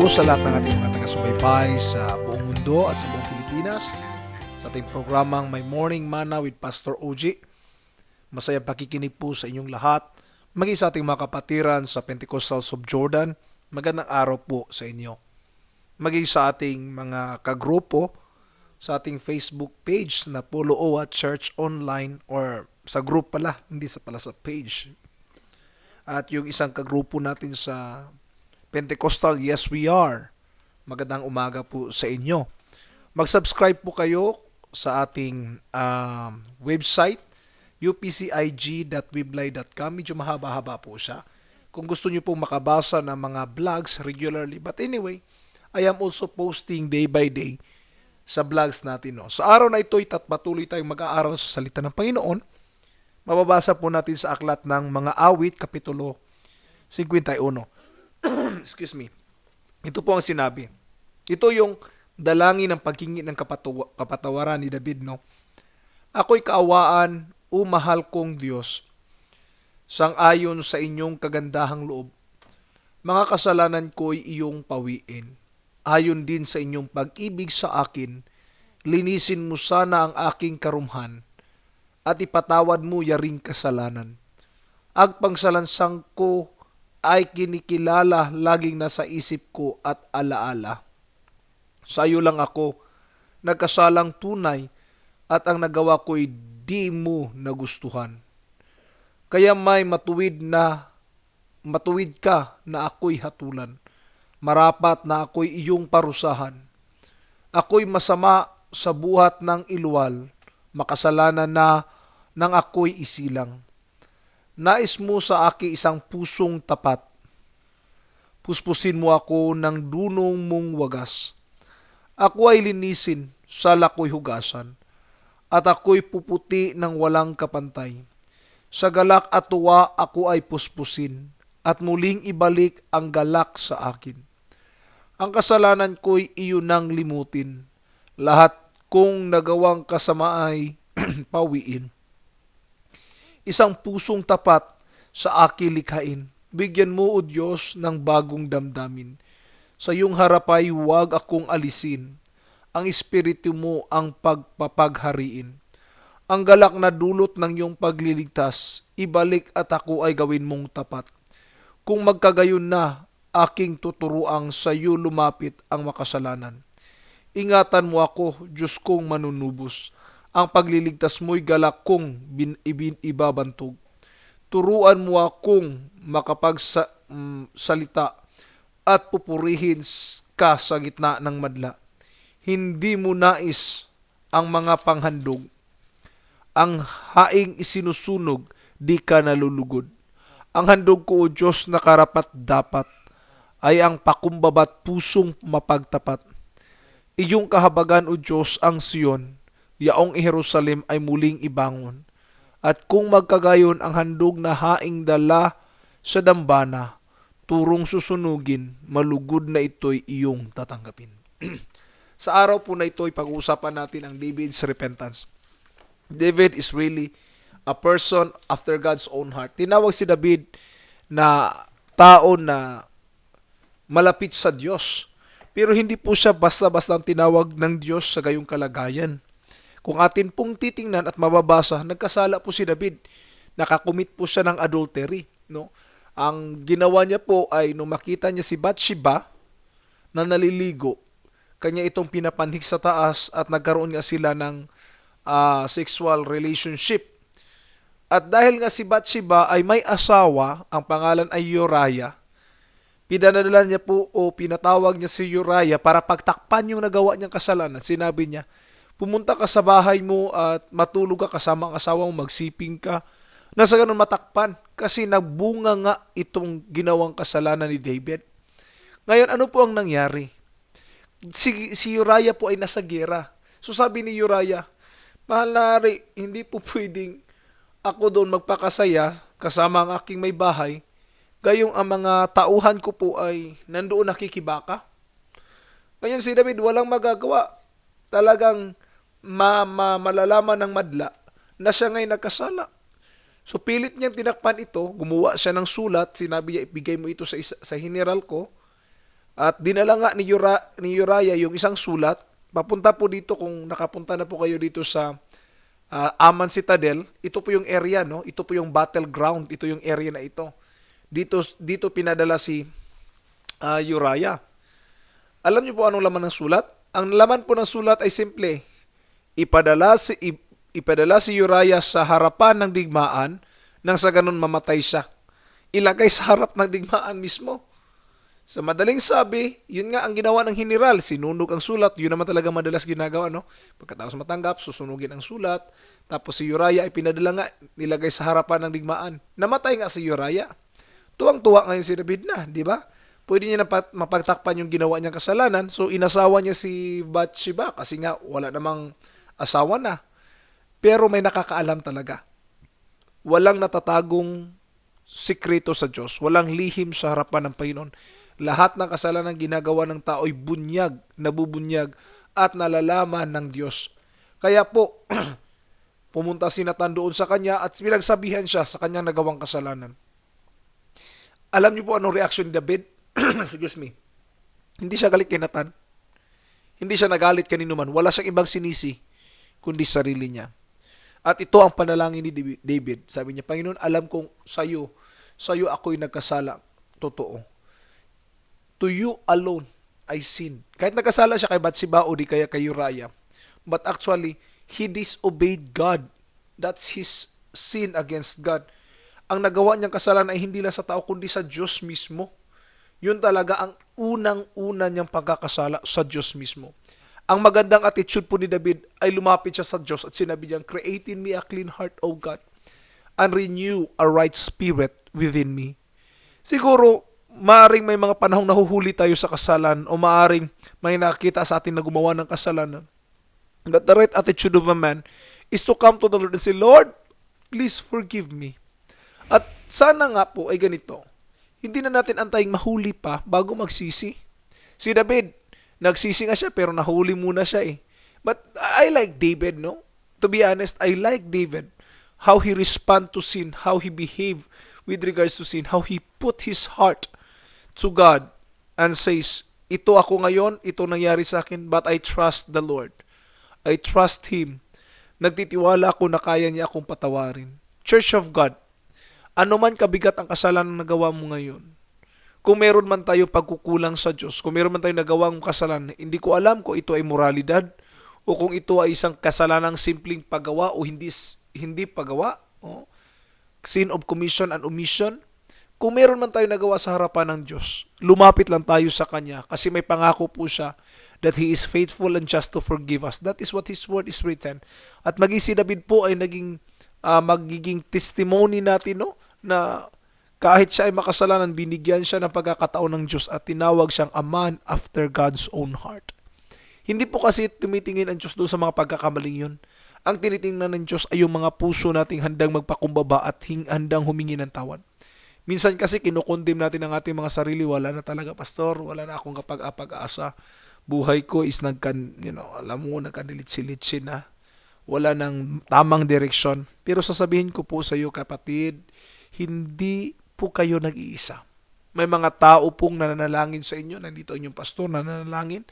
sa lahat ng ating mga taga-subaybay sa buong mundo at sa buong Pilipinas sa ating programang My Morning Manna with Pastor OG. Masayang pakikinig po sa inyong lahat. Maging sa ating mga kapatiran sa Pentecostals of Jordan, magandang araw po sa inyo. Maging sa ating mga kagrupo sa ating Facebook page na Polo Owa Church Online or sa group pala, hindi pala sa page. At yung isang kagrupo natin sa Pentecostal, yes we are. Magandang umaga po sa inyo. Mag-subscribe po kayo sa ating website, upcig.weblay.com. Medyo mahaba-haba po siya. Kung gusto niyo pong makabasa ng mga vlogs regularly. But anyway, I am also posting day by day sa vlogs natin. No? Sa araw na ito, patuloy tayong mag-aaral sa salita ng Panginoon. Mababasa po natin sa aklat ng mga awit, kapitulo 51. Excuse me. Ito po ang sinabi. Ito yung dalangin ng paghingi ng kapatawaran ni David, no? Ako'y kaawaan, o mahal kong Diyos, sang-ayon sa inyong kagandahang loob. Mga kasalanan ko'y iyong pawiin. Ayon din sa inyong pag-ibig sa akin, linisin mo sana ang aking karumhan at ipatawad mo yaring kasalanan. Agpangsalansang ko ay kinikilala laging nasa isip ko at alaala. Sa iyo lang ako nagkasalang tunay at ang nagawa ko'y di mo nagustuhan. Kaya may matuwid ka na ako'y hatulan. Marapat na ako'y iyong parusahan. Ako'y masama sa buhat ng iluwal, makasalanan na nang ako'y isilang. Nais mo sa aki isang pusong tapat. Puspusin mo ako ng dunong mong wagas. Ako ay linisin, sala ko'y hugasan, at ako'y puputi ng walang kapantay. Sa galak at tuwa ako ay puspusin, at muling ibalik ang galak sa akin. Ang kasalanan ko'y iyon nang limutin. Lahat kong nagawang kasama ay pawiin. Isang pusong tapat sa akin likhain. Bigyan mo, O Diyos, ng bagong damdamin. Sa iyong harapay huwag akong alisin. Ang espiritu mo ang pagpapaghariin. Ang galak na dulot ng iyong pagliligtas, ibalik at ako ay gawin mong tapat. Kung magkagayon na, aking tuturuang sa iyo lumapit ang makasalanan. Ingatan mo ako, Diyos kong manunubos. Ang pagliligtas mo'y galak kong ibabantog. Turuan mo akong makapagsalita at pupurihin ka sa gitna ng madla. Hindi mo nais ang mga panghandog. Ang haing isinusunog, di ka nalulugod. Ang handog ko, O Diyos, na karapat dapat ay ang pakumbabat pusong mapagtapat. Iyong kahabagan, O Diyos, ang Sion, yaong Jerusalem ay muling ibangon. At kung magkagayon ang handog na haing dala sa dambana, turong susunugin, malugod na ito'y iyong tatanggapin. Sa araw po na ito'y pag-uusapan natin ang David's repentance. David is really a person after God's own heart. Tinawag si David na tao na malapit sa Diyos. Pero hindi po siya basta-basta tinawag ng Diyos sa gayong kalagayan. Kung atin pong titingnan at mababasa, nagkasala po si David. Nakakumit po siya ng adultery. No? Ang ginawa niya po ay nung makita niya si Bathsheba na naliligo, kanya itong pinapanhik sa taas at nagkaroon nga sila ng sexual relationship. At dahil nga si Bathsheba ay may asawa, ang pangalan ay Uriah, pinadala niya po o pinatawag niya si Uriah para pagtakpan yung nagawa niyang kasalanan. Sinabi niya, pumunta ka sa bahay mo at matulog ka kasama ang asawa mo, magsiping ka. Nasa ganun matakpan kasi nagbunga nga itong ginawang kasalanan ni David. Ngayon, ano po ang nangyari? Si Uriah po ay nasa gera. So sabi ni Uriah, mahal na hari, hindi po pwedeng ako doon magpakasaya kasama ang aking may bahay. Gayong ang mga tauhan ko po ay nandoon nakikibaka. Ngayon si David walang magagawa. Talagang malalaman ng madla na siya ngay nagkasala. So pilit niyang tinakpan ito, gumawa siya ng sulat, sinabi niya ibigay mo ito sa general ko At dinala nga ni Uriah yung isang sulat. Papunta po dito, kung nakapunta na po kayo dito sa Aman Citadel, ito po yung area, no? Ito po yung battleground, ito yung area na ito. Dito pinadala si Uriah. Alam niyo po anong laman ng sulat? Ang laman po ng sulat ay simple. Ipadala si Uriah sa harapan ng digmaan nang sa ganun mamatay siya. Ilagay sa harap ng digmaan mismo. Sa madaling sabi, yun nga ang ginawa ng general. Sinunog ang sulat. Yun naman talaga madalas ginagawa, no? Pagkatapos matanggap, susunugin ang sulat. Tapos si Uriah ay pinadala nga, nilagay sa harapan ng digmaan. Namatay nga si Uriah. Tuwang-tuwa ngayon si David na, di ba? Pwede niya na mapagtakpan yung ginawa niyang kasalanan. So inasawa niya si Bathsheba kasi nga wala namang asawa na. Pero may nakakaalam talaga. Walang natatagong sikreto sa Diyos. Walang lihim sa harapan ng Panginoon. Lahat ng kasalanan ginagawa ng tao ay bunyag, nabubunyag, at nalalaman ng Diyos. Kaya po, pumunta si Nathan doon sa kanya at pinagsabihan siya sa kanyang nagawang kasalanan. Alam niyo po anong reaction ni David? Excuse me. Hindi siya galit kay Nathan. Hindi siya nagalit kanino man. Wala siyang ibang sinisi, kundi sarili niya. At ito ang panalangin ni David. Sabi niya, Panginoon, alam kong sa'yo ako'y nagkasala. Totoo. To you alone I sinned. Kahit nagkasala siya kay Bathsheba o di kaya kay Uriah. But actually, he disobeyed God. That's his sin against God. Ang nagawa niyang kasalanan ay hindi lang sa tao, kundi sa Diyos mismo. Yun talaga ang unang-una niyang pagkakasala sa Diyos mismo. Ang magandang attitude po ni David ay lumapit siya sa Diyos at sinabi niyang, Create in me a clean heart, O God, and renew a right spirit within me. Siguro, maaring may mga panahong nahuhuli tayo sa kasalanan o maaring may nakita sa atin na gumawa ng kasalanan. But the right attitude of a man is to come to the Lord and say, Lord, please forgive me. At sana nga po ay ganito, hindi na natin antayin mahuli pa bago magsisi. Si David, nagsisi nga siya pero nahuli muna siya eh. But I like David, no? To be honest, I like David. How he respond to sin, how he behave with regards to sin, how he put his heart to God and says, ito ako ngayon, ito nangyari sa akin, but I trust the Lord. I trust Him. Nagtitiwala ako na kaya niya akong patawarin. Church of God, ano man kabigat ang kasalanan na nagawa mo ngayon, kung meron man tayo pagkukulang sa Diyos, kung meron man tayo nagawang kasalanan, hindi ko alam kung ito ay moralidad o kung ito ay isang kasalanang simpleng paggawa o hindi paggawa, sin of commission and omission. Kung meron man tayo nagawa sa harapan ng Diyos, lumapit lang tayo sa Kanya kasi may pangako po siya that He is faithful and just to forgive us. That is what His word is written. At maging si David po ay magiging testimony natin, no, na kahit siya ay makasalanan, binigyan siya ng pagkakataon ng Diyos at tinawag siyang a man after God's own heart. Hindi po kasi tumitingin ang Diyos doon sa mga pagkakamaling yun. Ang tinitingnan ng Diyos ay yung mga puso nating handang magpakumbaba at handang humingi ng tawad. Minsan kasi kinukondem natin ang ating mga sarili, wala na talaga pastor, wala na akong kapag-asa. Buhay ko is nagkadilit-silitsin na. Wala nang tamang direksyon. Pero sasabihin ko po sa iyo, kapatid, hindi po kayo nag-iisa. May mga tao pong nananalangin sa inyo, nandito ang inyong pastor nananalangin.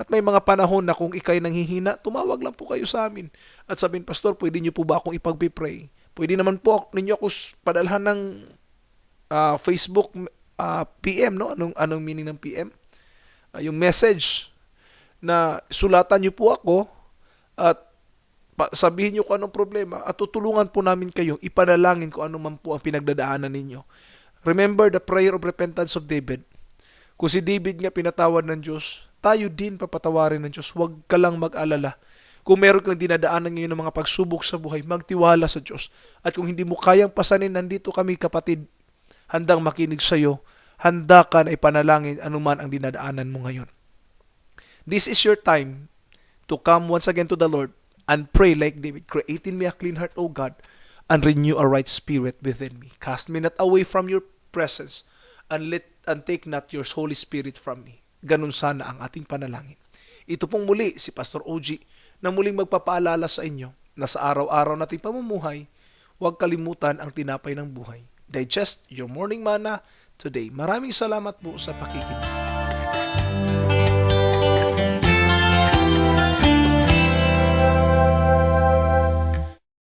At may mga panahon na kung ikay nanghihina, tumawag lang po kayo sa amin. At sabihin, pastor, pwede niyo po ba akong ipag-pray? Pwede naman po ninyo ako padalhan ng Facebook PM, no? Anong meaning ng PM? Yung message na sulatan niyo po ako at sabihin niyo kung anong problema at tutulungan po namin kayo ipanalangin kung ano man po ang pinagdadaanan ninyo. Remember the prayer of repentance of David. Kung si David nga pinatawad ng Diyos, tayo din papatawarin ng Diyos. Huwag ka lang mag-alala. Kung meron kang dinadaanan ngayon ng mga pagsubok sa buhay, magtiwala sa Diyos. At kung hindi mo kayang pasanin, nandito kami, kapatid, handang makinig sa iyo, handa ka na ipanalangin anuman ang dinadaanan mo ngayon. This is your time to come once again to the Lord and pray like David, Create in me a clean heart, O God, and renew a right spirit within me. Cast me not away from your presence, and take not your Holy Spirit from me. Ganun sana ang ating panalangin. Ito pong muli si Pastor OG na muling magpapaalala sa inyo na sa araw-araw nating pamumuhay, huwag kalimutan ang tinapay ng buhay. Digest your morning manna today. Maraming salamat po sa pakikinig.